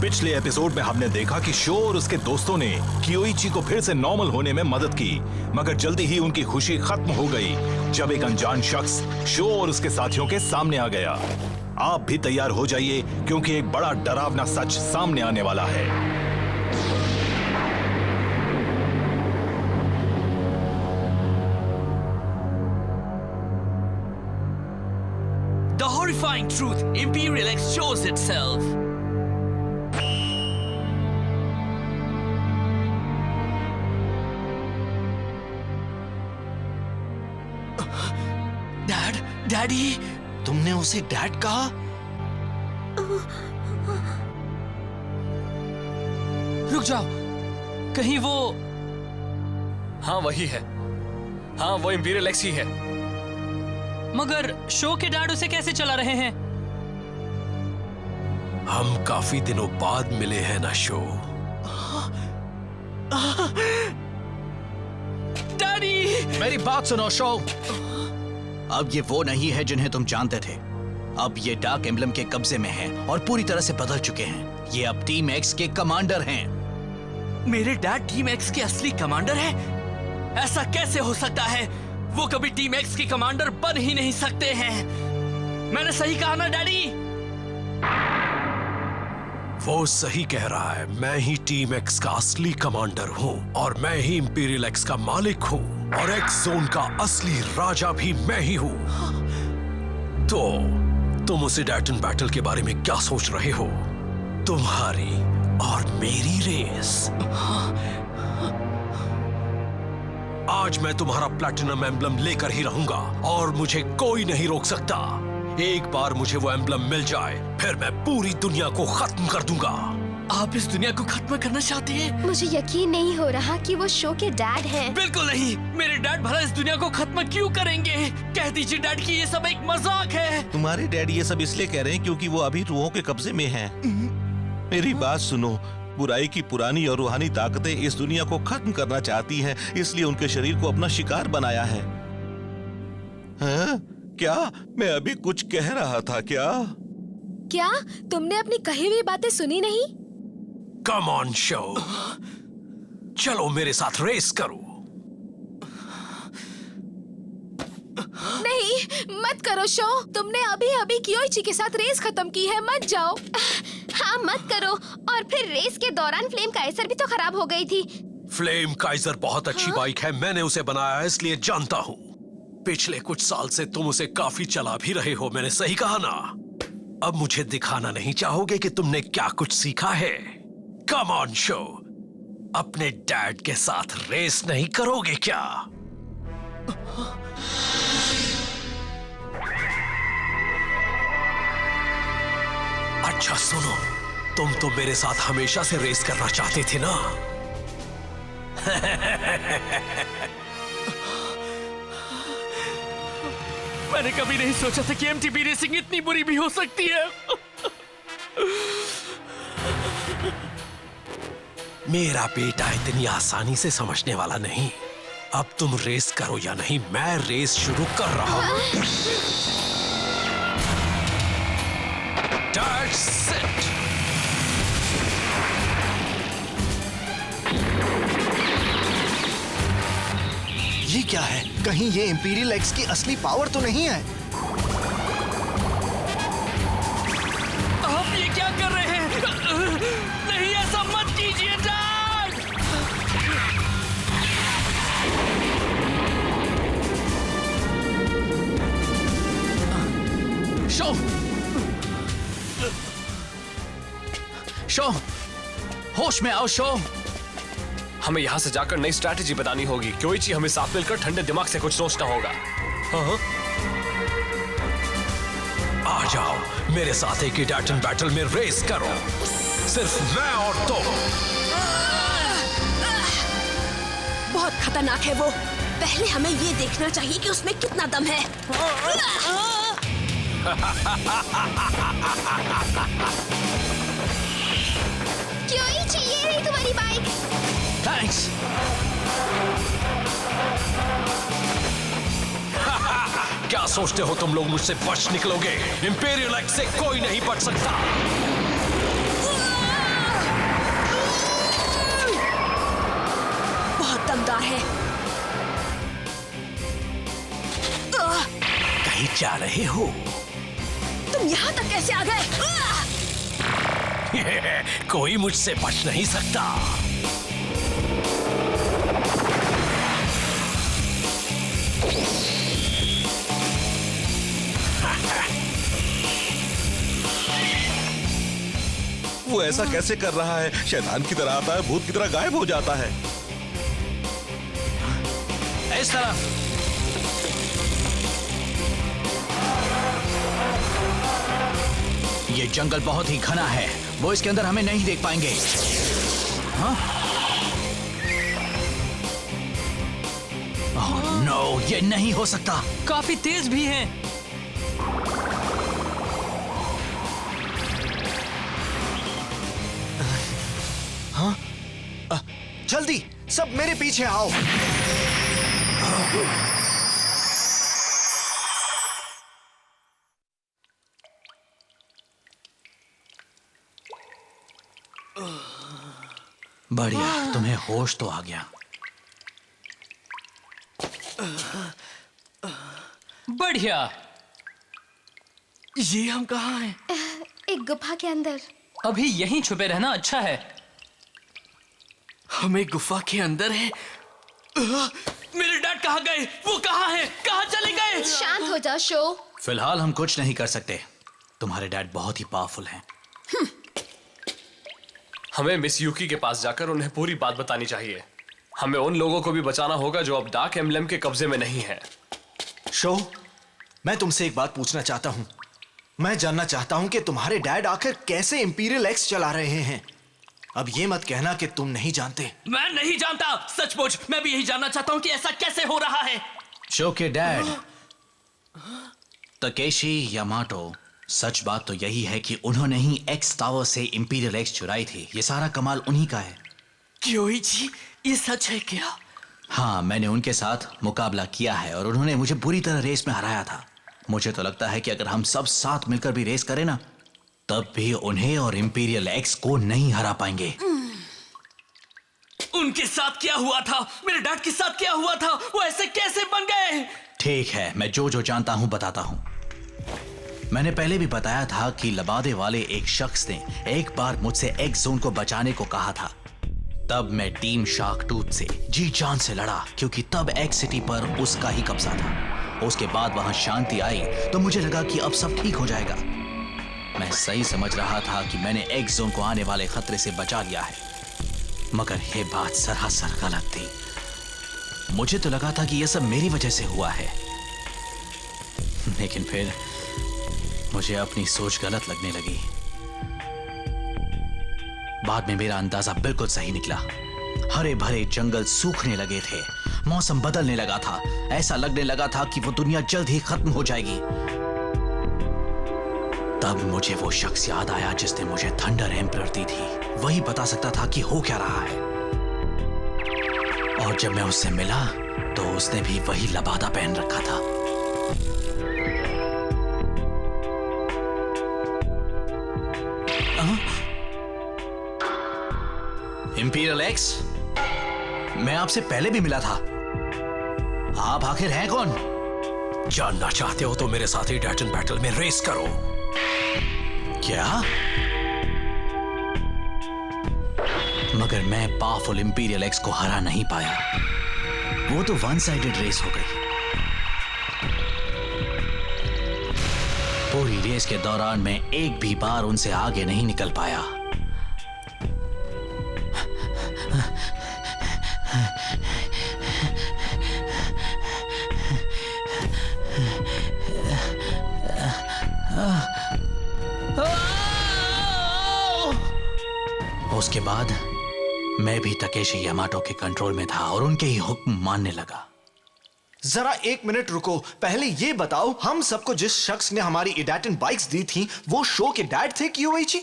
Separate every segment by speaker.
Speaker 1: पिछले एपिसोड में हमने देखा कि शो और उसके दोस्तों ने कियोइची को फिर से नॉर्मल होने में मदद की, मगर जल्दी ही उनकी खुशी खत्म हो गई जब एक अनजान शख्स शो और उसके साथियों के सामने आ गया। आप भी तैयार हो जाइए क्योंकि एक बड़ा डरावना सच सामने आने वाला है।
Speaker 2: The horrifying truth, Imperial X shows itself. Dad, daddy,
Speaker 3: तुमने उसे डैड कहा?
Speaker 2: रुक जाओ, कहीं वो...
Speaker 4: हाँ वही है, हाँ वो इंपीरियल एक्स ही है।
Speaker 2: मगर शो के डैड उसे कैसे चला रहे हैं?
Speaker 4: हम काफी दिनों बाद मिले हैं ना शो।
Speaker 2: डैडी!
Speaker 3: मेरी बात सुनो शो। अब ये वो नहीं है जिन्हें तुम जानते थे। अब ये डार्क एम्बलम के कब्जे में हैं और पूरी तरह से बदल चुके हैं। ये अब टीम एक्स के कमांडर हैं।
Speaker 2: मेरे डैड टीम एक्स के असली कमांडर है? ऐसा कैसे हो सकता है? वो कभी टीम एक्स के कमांडर बन ही नहीं सकते हैं। मैंने सही कहा ना डैडी?
Speaker 4: वो सही कह रहा है। मैं ही टीम एक्स का असली कमांडर हूँ और मैं ही इंपीरियल एक्स का मालिक हूँ और एक्स जोन का असली राजा भी मैं ही हूँ। तो तुम उसे डैटन बैटल के बारे में क्या सोच रहे हो? तुम्हारी और मेरी रेस। आज मैं तुम्हारा प्लैटिनम एम्बलम लेकर ही रहूंगा और मुझे कोई नहीं रोक सकता। एक बार मुझे वो एम्बलम मिल जाए फिर मैं पूरी दुनिया को खत्म कर दूंगा।
Speaker 2: आप इस दुनिया को खत्म करना चाहते हैं?
Speaker 5: मुझे यकीन नहीं हो रहा कि वो शो के डैड हैं।
Speaker 2: बिल्कुल नहीं। मेरे डैड भला इस दुनिया को खत्म क्यों करेंगे? कह दीजिए डैड कि ये सब एक मजाक है।
Speaker 6: तुम्हारे डैड ये सब इसलिए कह रहे हैं क्योंकि वो अभी रूहों के कब्जे में हैं। मेरी बात सुनो, बुराई की पुरानी और रूहानी ताकतें इस दुनिया को खत्म करना चाहती हैं, इसलिए उनके शरीर को अपना शिकार बनाया है। हाँ? क्या मैं अभी कुछ कह रहा था क्या?
Speaker 5: क्या तुमने अपनी कही हुई बातें सुनी नहीं?
Speaker 4: कम ऑन शो, चलो मेरे साथ रेस करो।
Speaker 5: नहीं, मत करो शो। तुमने अभी अभी कियोइची के साथ रेस खत्म की है, मत जाओ। हाँ मत करो। और फिर रेस के दौरान फ्लेम काइजर भी तो खराब हो गई थी।
Speaker 4: फ्लेम काइजर बहुत अच्छी बाइक है, मैंने उसे बनाया है इसलिए जानता हूँ। पिछले कुछ साल से तुम उसे काफी चला भी रहे हो, मैंने सही कहा ना? अब मुझे दिखाना नहीं चाहोगे कि तुमने क्या कुछ सीखा है? कम ऑन शो, अपने डैड के साथ रेस नहीं करोगे क्या? अच्छा सुनो, तुम तो मेरे साथ हमेशा से रेस करना चाहते थे ना?
Speaker 2: मैंने कभी नहीं सोचा था कि एमटीबी रेसिंग इतनी बुरी भी हो सकती है।
Speaker 4: मेरा बेटा इतनी आसानी से समझने वाला नहीं। अब तुम रेस करो या नहीं, मैं रेस शुरू कर रहा हूं। That's it.
Speaker 3: ये क्या है? कहीं ये इंपीरियल एक्स की असली पावर तो नहीं है?
Speaker 2: आप ये क्या कर रहे हैं? नहीं, ऐसा मत कीजिए डैड।
Speaker 3: शो, शो, होश में आओ शो।
Speaker 4: हमें यहाँ से जाकर नई स्ट्रैटेजी बतानी होगी। कियोइची, हमें साथ मिलकर ठंडे दिमाग से कुछ सोचना होगा। हाँ? आ जाओ मेरे साथ एक ही डैटन बैटल में रेस करो, सिर्फ मैं और तुम।
Speaker 5: बहुत खतरनाक है वो। पहले हमें ये देखना चाहिए कि उसमें कितना दम है। कियोइची, ये रही तुम्हारी बाइक।
Speaker 3: थैंक्स।
Speaker 4: क्या सोचते हो तुम लोग मुझसे बच निकलोगे? इंपीरियल एक्स से कोई नहीं बच सकता।
Speaker 3: कहीं जा रहे हो?
Speaker 5: तुम यहाँ तक कैसे आ गए?
Speaker 4: कोई मुझसे बच नहीं सकता।
Speaker 6: वो ऐसा कैसे कर रहा है? शैतान की तरह आता है, भूत की तरह गायब हो जाता है।
Speaker 3: इस तरफ। ये जंगल बहुत ही घना है, वो इसके अंदर हमें नहीं देख पाएंगे। हाँ? ओह नो, ये नहीं हो सकता।
Speaker 2: काफी तेज भी हैं।
Speaker 7: जल्दी सब मेरे पीछे आओ।
Speaker 3: बढ़िया, तुम्हें होश तो आ गया।
Speaker 2: बढ़िया। ये हम कहाँ हैं?
Speaker 5: एक गुफा के अंदर।
Speaker 2: अभी यहीं छुपे रहना अच्छा है। हम एक गुफा के अंदर हैं। मेरे डैड कहाँ गए? वो कहाँ हैं? कहाँ चले गए?
Speaker 5: शांत हो जा शो।
Speaker 3: फिलहाल हम कुछ नहीं कर सकते। तुम्हारे डैड बहुत ही पावरफुल हैं।
Speaker 8: हमें मिस यूकी के पास जाकर उन्हें पूरी बात बतानी चाहिए। हमें उन लोगों को भी बचाना होगा जो अब डार्क एम्बलम के कब्जे में नहीं है।
Speaker 7: शो, मैं तुमसे एक बात पूछना चाहता हूं। मैं जानना चाहता हूं कि तुम्हारे डैड आखिर कैसे इंपीरियल एक्स चला रहे हैं। अब ये मत कहना कि तुम नहीं जानते।
Speaker 2: मैं नहीं जानता। सचमुच मैं भी यही जानना चाहता हूँ कि ऐसा कैसे हो रहा है।
Speaker 3: शो के डैड तकेशी यामाटो, सच बात तो यही है कि उन्होंने ही एक्स टावर से इंपीरियल एक्स चुराई थी। ये सारा कमाल उन्हीं का है।
Speaker 2: क्योइची, ये सच है क्या?
Speaker 3: हाँ, मैंने उनके साथ मुकाबला किया है और उन्होंने मुझे बुरी तरह रेस में हराया था। मुझे तो लगता है कि अगर हम सब साथ मिलकर भी रेस करें ना, तब भी उन्हें और इंपीरियल एक्स को नहीं हरा पाएंगे।
Speaker 2: उनके साथ क्या हुआ था? मेरे डैड के साथ क्या हुआ था? वो ऐसे कैसे बन गए?
Speaker 3: ठीक है, मैं जो जानता हूं बताता हूं। मैंने पहले भी बताया था कि लबादे वाले एक शख्स ने एक बार मुझसे एक्स जोन को बचाने को कहा था। तब मैं टीम शार्क टूथ से जी जान से लड़ा, क्योंकि तब एक्स सिटी पर उसका ही कब्जा था। उसके बाद वहां शांति आई तो मुझे लगा कि अब सब ठीक हो जाएगा। मैं सही समझ रहा था कि मैंने एक्स जोन को आने वाले खतरे से बचा लिया है, मगर यह बात सरासर गलत थी। मुझे तो लगा था कि यह सब मेरी वजह से हुआ है, लेकिन फिर मुझे अपनी सोच गलत लगने लगी। बाद में मेरा अंदाजा बिल्कुल सही निकला। हरे भरे जंगल सूखने लगे थे, मौसम बदलने लगा था, ऐसा लगने लगा था कि वो दुनिया जल्द ही खत्म हो जाएगी। तब मुझे वो शख्स याद आया जिसने मुझे थंडर एम्परर दी थी। वही बता सकता था कि हो क्या रहा है। और जब मैं उससे मिला तो उसने भी वही लबादा पहन रखा था। इंपीरियल एक्स, मैं आपसे पहले भी मिला था। आप आखिर हैं कौन?
Speaker 4: जानना चाहते हो तो मेरे साथ ही टाइटन बैटल में रेस करो।
Speaker 3: क्या? मगर मैं पावरफुल इंपीरियल एक्स को हरा नहीं पाया। वो तो वन साइडेड रेस हो गई। पूरी रेस के दौरान मैं एक भी बार उनसे आगे नहीं निकल पाया। उसके बाद मैं भी तकेशी यामाटो के कंट्रोल में था और उनके ही हुक्म मानने लगा।
Speaker 7: जरा एक मिनट रुको। पहले ये बताओ, हम सबको जिस शख्स ने हमारी इडाटन बाइक्स दी थी वो शो के डैड थे क्योइची?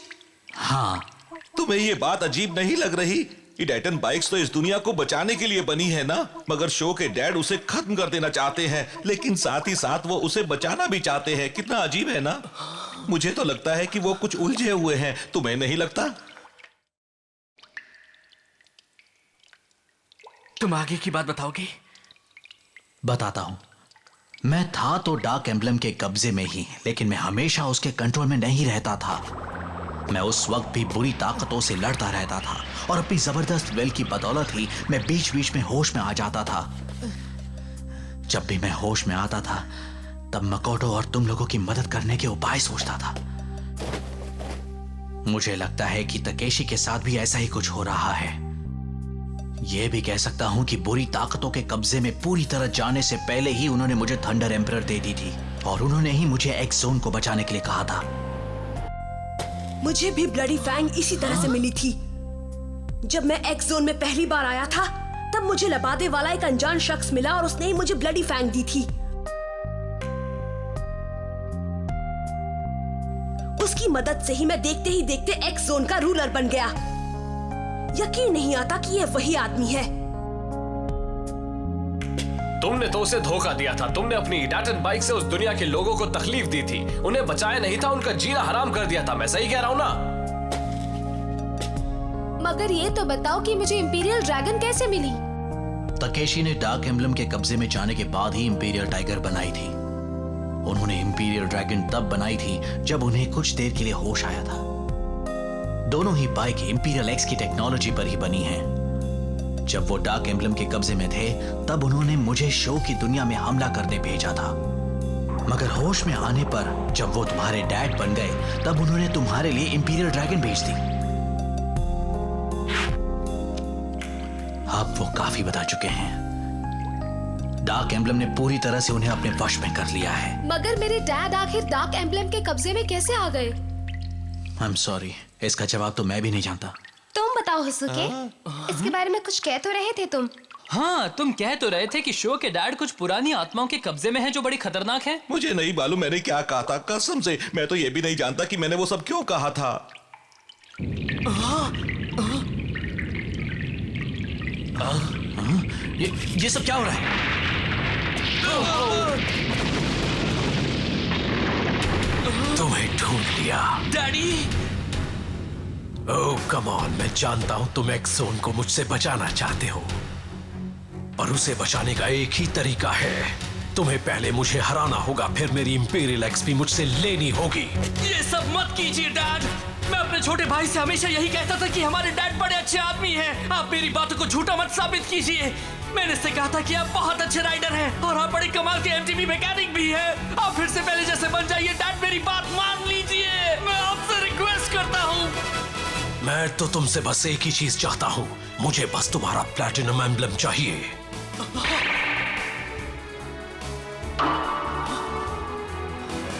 Speaker 3: हाँ।
Speaker 6: तुम्हें ये बात अजीब नहीं लग रही? इडाटन बाइक्स तो इस दुनिया को बचाने के लिए बनी है ना, मगर शो के डैड उसे खत्म कर देना चाहते हैं, लेकिन साथ ही साथ वो उसे बचाना भी चाहते हैं। कितना अजीब है ना? मुझे तो लगता है कि वो कुछ उलझे हुए हैं। तुम्हें नहीं लगता?
Speaker 2: तुम आगे की बात बताओगे?
Speaker 3: बताता हूं। मैं था तो डार्क एम्बलम के कब्जे में ही, लेकिन मैं हमेशा उसके कंट्रोल में नहीं रहता था। मैं उस वक्त भी बुरी ताकतों से लड़ता रहता था और अपनी जबरदस्त विल की बदौलत ही मैं बीच बीच में होश में आ जाता था। जब भी मैं होश में आता था तब मकोटो और तुम लोगों की मदद करने के उपाय सोचता था। मुझे लगता है कि तकेशी के साथ भी ऐसा ही कुछ हो रहा है। यह भी कह सकता हूं कि बुरी ताकतों के कब्जे में पूरी तरह जाने से पहले ही उन्होंने मुझे थंडर एम्परर दे दी थी और उन्होंने ही मुझे एक्स जोन को बचाने के लिए कहा था।
Speaker 9: मुझे भी ब्लडी फैंग इसी तरह से मिली थी। जब मैं एक्स जोन में पहली बार आया था तब मुझे लबादे वाला एक अनजान शख्स मिला और उसने ही मुझे ब्लडी फैंग दी थी। उसकी मदद से ही मैं देखते ही देखते एक्स जोन का रूलर बन गया। यकीन नहीं आता कि यह वही आदमी है।
Speaker 8: तुमने तो उसे धोखा दिया था। तुमने अपनी इडाटन बाइक से उस दुनिया के लोगों को तकलीफ दी थी, उन्हें बचाया नहीं था, उनका जीना हराम कर दिया था। मैं सही कह रहा हूं ना?
Speaker 5: मगर ये तो बताओ कि मुझे इंपीरियल ड्रैगन कैसे मिली?
Speaker 3: तकेशी ने डार्क एम्बलम के कब्जे में जाने के बाद ही इंपीरियल टाइगर बनाई थी। उन्होंने इंपीरियल ड्रैगन तब बनाई थी जब उन्हें कुछ देर के लिए होश आया था। दोनों ही बाइक इंपीरियल एक्स की टेक्नोलॉजी पर ही बनी हैं। जब वो डार्क एम्बलम के कब्जे में थे तब उन्होंने मुझे शो की दुनिया में हमला करने भेजा था, मगर होश में आने पर जब वो तुम्हारे डैड बन गए तब उन्होंने तुम्हारे लिए इंपीरियल ड्रैगन भेज दी। अब वो काफी बता चुके हैं। डार्क एम्बलम ने पूरी तरह से उन्हें अपने वश में कर लिया है।
Speaker 5: मगर मेरे डैड आखिर डार्क एम्बलम के कब्जे में कैसे आ गए?
Speaker 3: आई एम सॉरी, इसका जवाब तो मैं भी नहीं जानता।
Speaker 5: तुम बताओ हसुके, इसके बारे में कुछ कह तो रहे थे तुम।
Speaker 2: हाँ, तुम कह तो रहे थे कि शो के डैड कुछ पुरानी आत्माओं के कब्जे में हैं जो बड़ी खतरनाक हैं।
Speaker 6: मुझे नहीं मालूम मैंने क्या कहा था, कसम से। मैं तो ये भी नहीं जानता कि मैंने वो सब क्यों कहा था।
Speaker 3: ये सब क्या हो रहा है?
Speaker 4: तुम्हें ढूंढ लिया
Speaker 2: डैडी!
Speaker 4: ओह कम ऑन, मैं जानता हूं तुम एक्स जोन को मुझसे बचाना चाहते हो, पर उसे बचाने का एक ही तरीका है। तुम्हें पहले मुझे हराना होगा, फिर मेरी इंपीरियल एक्स भी मुझसे लेनी होगी।
Speaker 2: ये सब मत कीजिए डैड। मैं अपने छोटे भाई से हमेशा यही कहता था कि हमारे डैड बड़े अच्छे आदमी हैं। आप मेरी बातों को झूठा मत साबित कीजिए। मैंने इससे कहा था कि आप बहुत अच्छे राइडर हैं और आप बड़े कमाल के एमटीबी मैकेनिक भी हैं। आप फिर से पहले जैसे बन जाइए डैड, मेरी बात मान लीजिए। मैं आपसे रिक्वेस्ट करता हूँ।
Speaker 4: मैं तो तुमसे बस एक ही चीज चाहता हूँ, मुझे बस तुम्हारा प्लैटिनम एम्बलम चाहिए।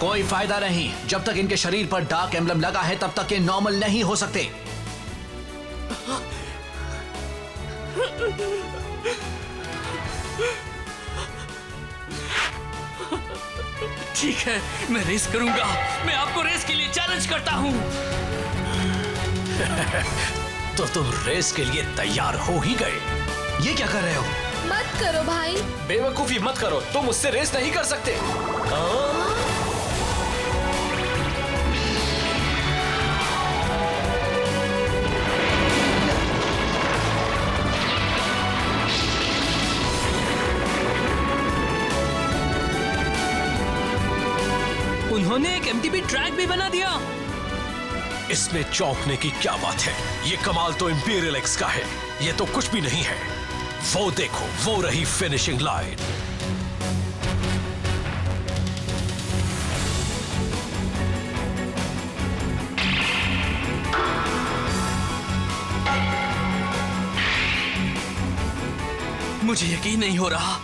Speaker 3: कोई फायदा नहीं, जब तक इनके शरीर पर डार्क एम्बलम लगा है तब तक ये नॉर्मल नहीं हो सकते।
Speaker 2: ठीक है, मैं रेस करूंगा। मैं आपको रेस के लिए चैलेंज करता हूँ।
Speaker 4: तो तुम रेस के लिए तैयार हो ही गए।
Speaker 3: ये क्या कर रहे हो?
Speaker 5: मत करो भाई।
Speaker 8: बेवकूफी मत करो, तुम उससे रेस नहीं कर सकते।
Speaker 2: उन्होंने एक एमटीबी ट्रैक भी बना दिया।
Speaker 4: इसमें चौंकने की क्या बात है? ये कमाल तो इंपीरियल एक्स का है, ये तो कुछ भी नहीं है। वो देखो, वो रही फिनिशिंग लाइन।
Speaker 2: मुझे यकीन नहीं हो रहा।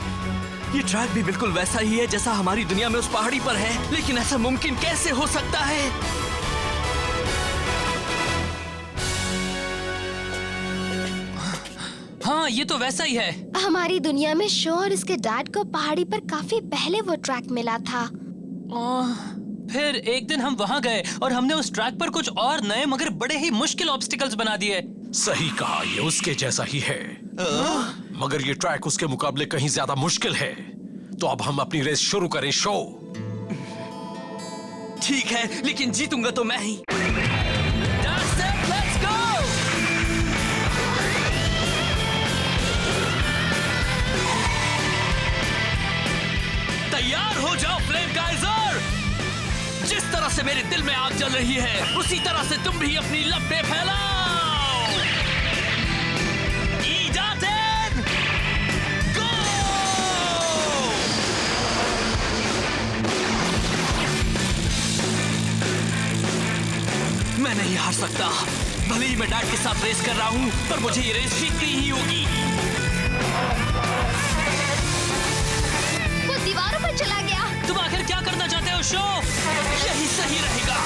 Speaker 2: ये ट्रैक भी बिल्कुल वैसा ही है जैसा हमारी दुनिया में उस पहाड़ी पर है, लेकिन ऐसा मुमकिन कैसे हो सकता है? हाँ, ये तो वैसा ही है।
Speaker 5: हमारी दुनिया में शो और इसके डैड को पहाड़ी पर काफी पहले वो ट्रैक मिला था।
Speaker 2: फिर एक दिन हम वहाँ गए और हमने उस ट्रैक पर कुछ और नए मगर बड़े ही मुश्किल ऑब्स्टिकल्स बना दिए।
Speaker 4: सही कहा, ये उसके जैसा ही है, मगर ये ट्रैक उसके मुकाबले कहीं ज्यादा मुश्किल है। तो अब हम अपनी रेस शुरू करें शो।
Speaker 2: ठीक है, लेकिन जीतूंगा तो मैं ही। That's it, let's go! तैयार हो जाओ फ्लेम काइजर। जिस तरह से मेरे दिल में आग जल रही है उसी तरह से तुम भी अपनी लपटें फैलाओ। ईजाटेन गो! मैं नहीं हार सकता। भले ही मैं डैड के साथ रेस कर रहा हूँ पर मुझे ये रेस जीतनी ही होगी।
Speaker 5: वो दीवारों पर चला गया।
Speaker 2: तुम आखिर क्या करना चाहते हो शो? यही सही रहेगा।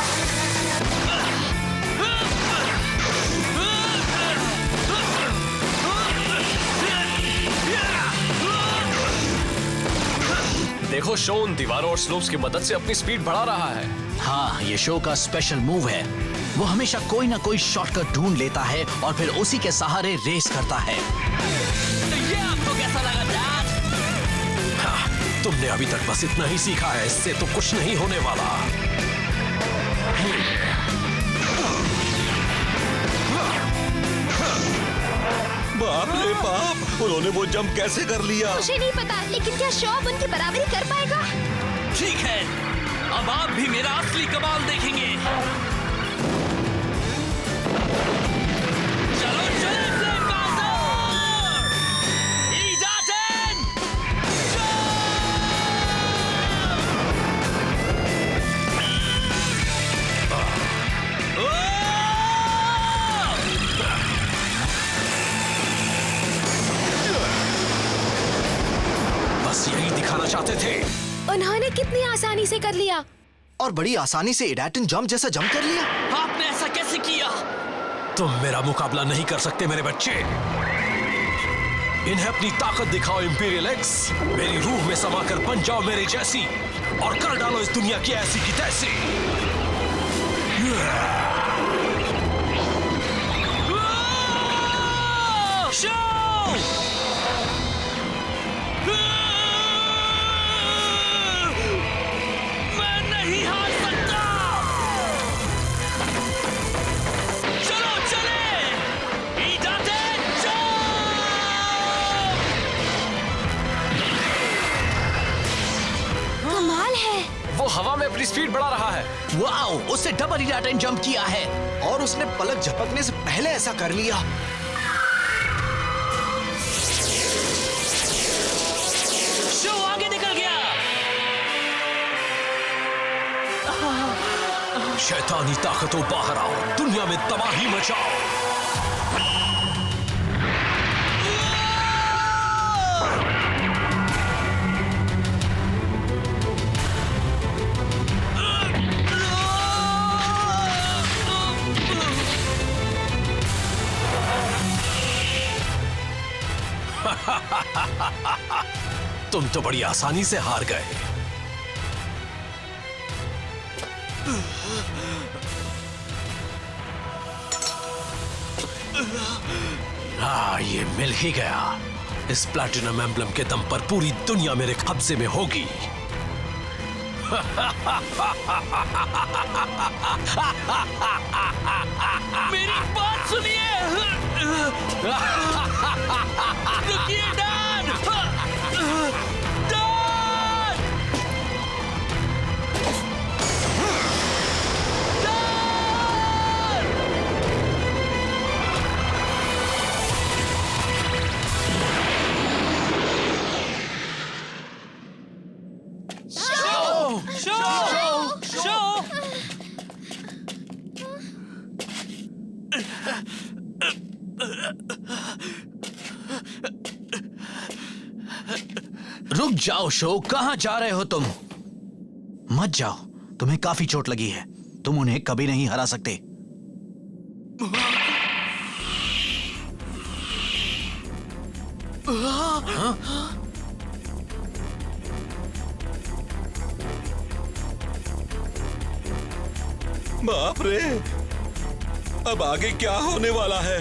Speaker 8: देखो शो उन दीवारों और स्लोप्स की मदद से अपनी स्पीड बढ़ा रहा है।
Speaker 3: हाँ, ये शो का स्पेशल मूव है। वो हमेशा कोई ना कोई शॉर्टकट ढूंढ लेता है और फिर उसी के सहारे रेस करता है।
Speaker 2: तो ये आपको कैसा लगा डैड?
Speaker 4: हाँ, तुमने अभी तक बस इतना ही सीखा है, इससे तो कुछ नहीं होने वाला।
Speaker 6: बाप रे बाप, उन्होंने वो जंप कैसे कर लिया?
Speaker 5: मुझे नहीं पता, लेकिन क्या शो अब उनकी बराबरी कर पाएगा?
Speaker 2: ठीक है, अब आप भी मेरा असली कमाल देखेंगे। चलो चले फ्लेम काइजर! ईजाटेन
Speaker 4: बस यही दिखाना चाहते थे।
Speaker 5: उन्होंने कितनी आसानी से कर लिया।
Speaker 7: और बड़ी आसानी से इडाटन जंप जैसा जंप कर लिया।
Speaker 2: आपने ऐसा कैसे किया?
Speaker 4: तुम मेरा मुकाबला नहीं कर सकते मेरे बच्चे। इन्हें अपनी ताकत दिखाओ इंपीरियल एक्स। मेरी रूह में समाकर बन जाओ मेरे जैसी और कर डालो इस दुनिया की ऐसी की तैसी।
Speaker 2: शो! मैं नहीं हार सकता। चलो चले! ईजाटेन
Speaker 5: कमाल है।
Speaker 8: वो हवा में अपनी स्पीड बढ़ा रहा है।
Speaker 3: वाओ, उसने डबल इडाटन जंप किया है।
Speaker 7: और उसने पलक झपकने से पहले ऐसा कर लिया।
Speaker 2: शो आगे निकल गया।
Speaker 4: शैतानी ताकतों बाहर आओ, दुनिया में तबाही मचाओ। तुम तो बड़ी आसानी से हार गए। हाँ, ये मिल ही गया। इस प्लैटिनम एम्ब्लम के दम पर पूरी दुनिया मेरे कब्जे में होगी।
Speaker 2: मेरी बात सुनिए। रुकिए dad! Dad! Dad! Show! Show!
Speaker 3: रुक जाओ शो, कहां जा रहे हो तुम? मत जाओ, तुम्हें काफी चोट लगी है। तुम उन्हें कभी नहीं हरा सकते।
Speaker 6: बाप रे, अब आगे क्या होने वाला है?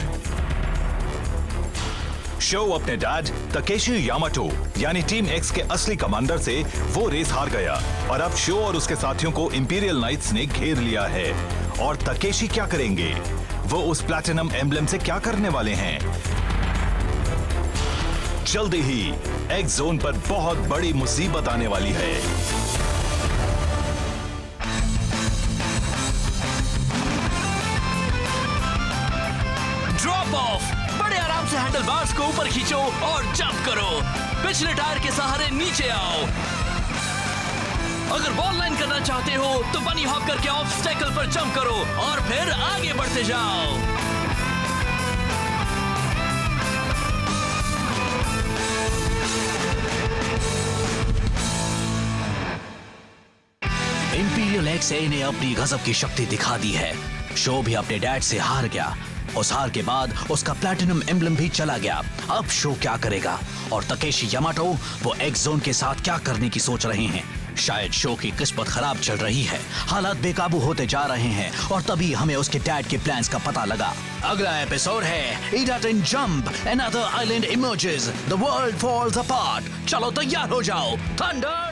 Speaker 1: शो अपने डैड तकेशी यामाटो यानी टीम एक्स के असली कमांडर से वो रेस हार गया और अब शो और उसके साथियों को इंपीरियल नाइट्स ने घेर लिया है। और तकेशी क्या करेंगे? वो उस प्लैटिनम एम्ब्लम से क्या करने वाले हैं? जल्दी ही एक्स जोन पर बहुत बड़ी मुसीबत आने वाली है।
Speaker 2: Drop of. बड़े आराम से हैंडल बार्स को ऊपर खींचो और जंप करो। पिछले टायर के सहारे नीचे आओ। अगर बॉल लाइन करना चाहते हो तो बनी हॉप करके ऑब्स्टेकल पर जंप करो और फिर आगे बढ़ते जाओ।
Speaker 3: इंपीरियल एक्स ए ने अपनी गजब की शक्ति दिखा दी है। शो भी अपने डैड से हार गया। उस हार के बाद उसका प्लैटिनम एम्बलम भी चला गया। अब शो क्या करेगा? और तकेशी यामाटो वो एक्स जोन के साथ क्या करने की सोच रहे हैं? शायद शो की किस्मत खराब चल रही है, हालात बेकाबू होते जा रहे हैं और तभी हमें उसके डैड के प्लान्स का पता लगा। अगला एपिसोड है इडाटन jump, another island emerges, the world falls apart. चलो तैयार हो जाओ। थंडर